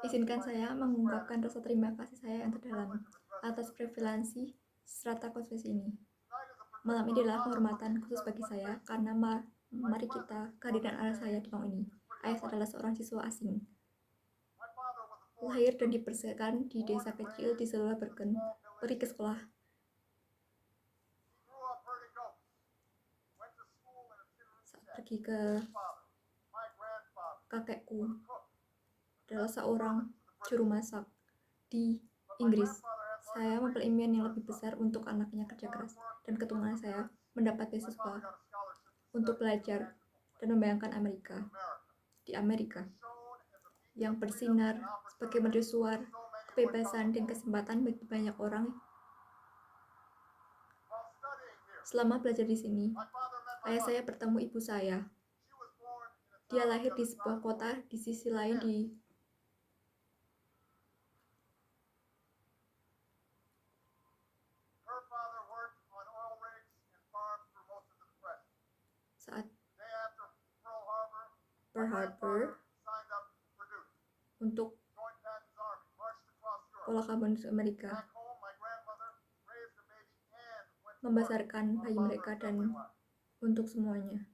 Izinkan saya mengungkapkan rasa terima kasih saya yang terdalam atas prevalensi strata khusus ini. Malam ini adalah kehormatan khusus bagi saya karena mari kita kehadiran ayah saya di malam ini. Ayah saya adalah seorang siswa asing. Lahir dan dibesarkan di desa kecil di seluruh Bergen, pergi ke sekolah. Saat pergi ke kakekku adalah seorang juru masak di Inggris. Saya mempunyai impian yang lebih besar untuk anaknya kerja keras, dan keturunan saya mendapat beasiswa untuk belajar dan membayangkan di Amerika yang bersinar sebagai mercusuar kebebasan dan kesempatan bagi banyak orang. Selama belajar di sini, ayah saya bertemu ibu saya. Dia lahir di sebuah kota di sisi lain di saat Pearl Harbor untuk pola kabin Amerika, membesarkan bayi mereka dan untuk semuanya.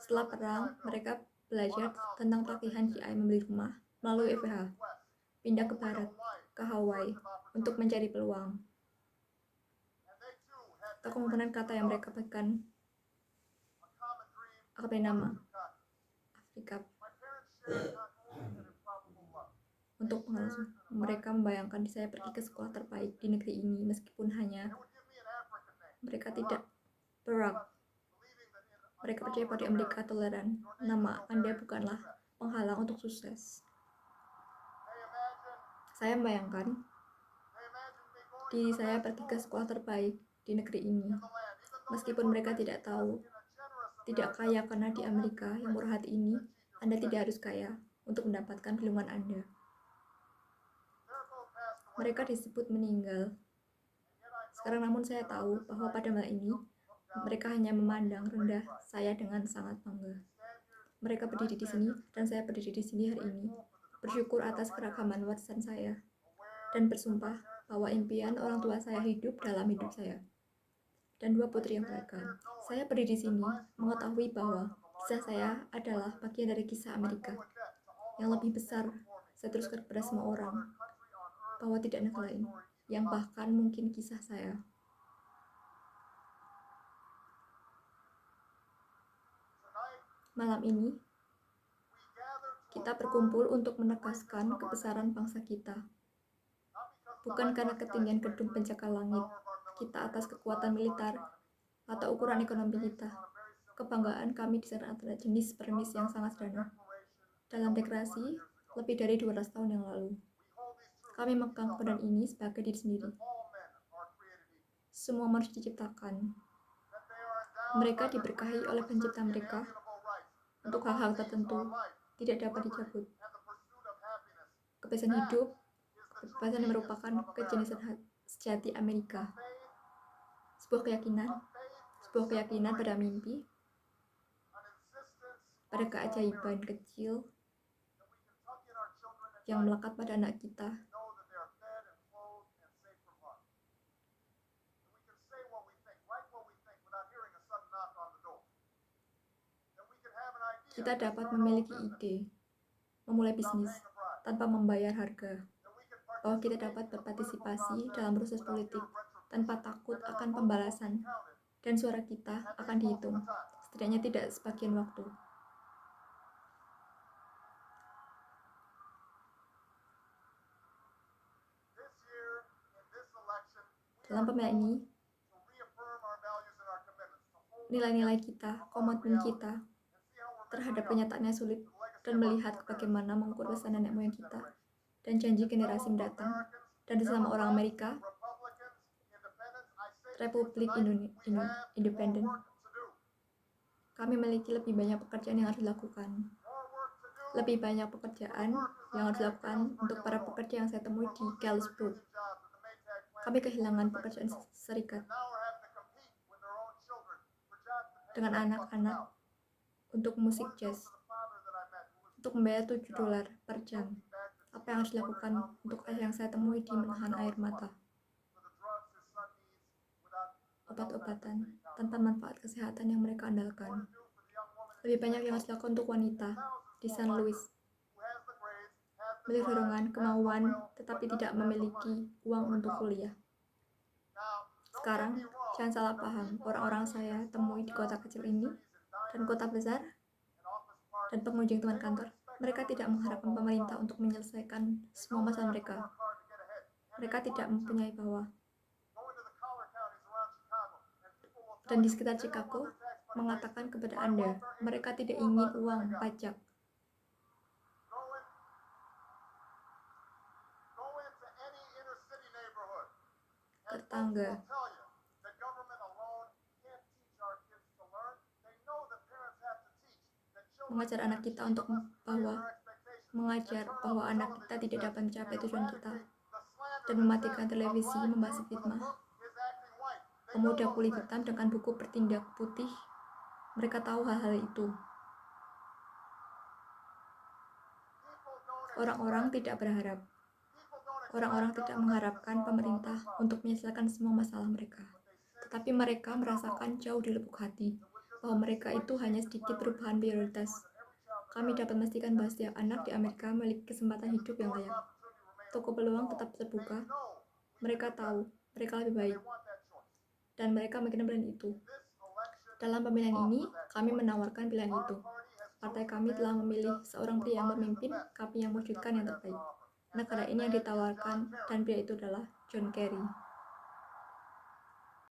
Setelah perang, mereka belajar tentang tagihan GI membeli rumah melalui FH, pindah ke barat, ke Hawaii, untuk mencari peluang. Komponen kata yang mereka pegang apa nama Afrika. Untuk pengalaman, mereka membayangkan saya pergi ke sekolah terbaik di negeri ini meskipun hanya mereka tidak berak. Mereka percaya pada Amerika toleran. Nama Anda bukanlah penghalang untuk sukses. Saya membayangkan diri saya pergi ke sekolah terbaik di negeri ini, meskipun mereka tidak tahu, tidak kaya karena di Amerika yang murah hati ini, Anda tidak harus kaya untuk mendapatkan bilangan Anda. Mereka disebut meninggal. Sekarang namun saya tahu bahwa pada malam ini, mereka hanya memandang rendah saya dengan sangat bangga. Mereka berdiri di sini, dan saya berdiri di sini hari ini, bersyukur atas keragaman warisan saya, dan bersumpah bahwa impian orang tua saya hidup dalam hidup saya. Dan dua putri yang beragam. Saya berdiri di sini, mengetahui bahwa kisah saya adalah bagian dari kisah Amerika yang lebih besar. Saya teruskan kepada semua orang bahwa tidak negara lain yang bahkan mungkin kisah saya. Malam ini, kita berkumpul untuk menegaskan kebesaran bangsa kita. Bukan karena ketinggian gedung pencakar langit kita atas kekuatan militer atau ukuran ekonomi kita. Kebanggaan kami di sana adalah jenis premis yang sangat sederhana. Dalam deklarasi lebih dari 200 tahun yang lalu, kami memegang kebenaran ini sebagai diri sendiri. Semua manusia diciptakan. Mereka diberkahi oleh pencipta mereka untuk hal-hal tertentu tidak dapat dicabut. Kebebasan hidup, kebebasan yang merupakan kejenisan sejati Amerika. Sebuah keyakinan pada mimpi, pada keajaiban kecil yang melekat pada anak kita. Kita dapat memiliki ide, memulai bisnis tanpa membayar harga, bahwa kita dapat berpartisipasi dalam proses politik tanpa takut akan pembalasan, dan suara kita akan dihitung, setidaknya tidak sebagian waktu. Dalam pemilihan ini, nilai-nilai kita, komitmen kita terhadap kenyataannya sulit, dan melihat bagaimana mengukur pesan nenek moyang kita dan janji generasi mendatang, dan bersama orang Amerika, Republik Independen, kami memiliki lebih banyak pekerjaan yang harus dilakukan. Lebih banyak pekerjaan yang harus dilakukan untuk para pekerja yang saya temui di Galesburg. Kami kehilangan pekerjaan serikat dengan anak-anak untuk musik jazz, untuk membayar $7 per jam. Apa yang harus dilakukan untuk ayah yang saya temui di menahan air mata? Obat-obatan tanpa manfaat kesehatan yang mereka andalkan. Lebih banyak yang harus dilakukan untuk wanita di San Luis. Memiliki dorongan, kemauan, tetapi tidak memiliki uang untuk kuliah. Sekarang, jangan salah paham, orang-orang saya temui di kota kecil ini dan kota besar dan pengunjung teman kantor, mereka tidak mengharapkan pemerintah untuk menyelesaikan semua masalah mereka. Mereka tidak mempunyai bahwa. Dan di sekitar Chicago mengatakan kepada Anda, mereka tidak ingin uang pajak. Tetangga. Mengajar anak kita untuk mengajar bahwa anak kita tidak dapat mencapai tujuan kita dan mematikan televisi membahas fitnah. Pemuda kulit hitam dengan buku bertindak putih, mereka tahu hal-hal itu. Orang-orang tidak berharap. Orang-orang tidak mengharapkan pemerintah untuk menyelesaikan semua masalah mereka. Tetapi mereka merasakan jauh di lubuk hati bahwa mereka itu hanya sedikit perubahan prioritas. Kami dapat memastikan bahwa setiap anak di Amerika memiliki kesempatan hidup yang layak. Toko peluang tetap terbuka. Mereka tahu mereka lebih baik. Dan mereka menginginkan pilihan itu. Dalam pemilihan ini, kami menawarkan pilihan itu. Partai kami telah memilih seorang pria yang memimpin, kami yang mewujudkan yang terbaik. Negara ini yang ditawarkan dan pria itu adalah John Kerry.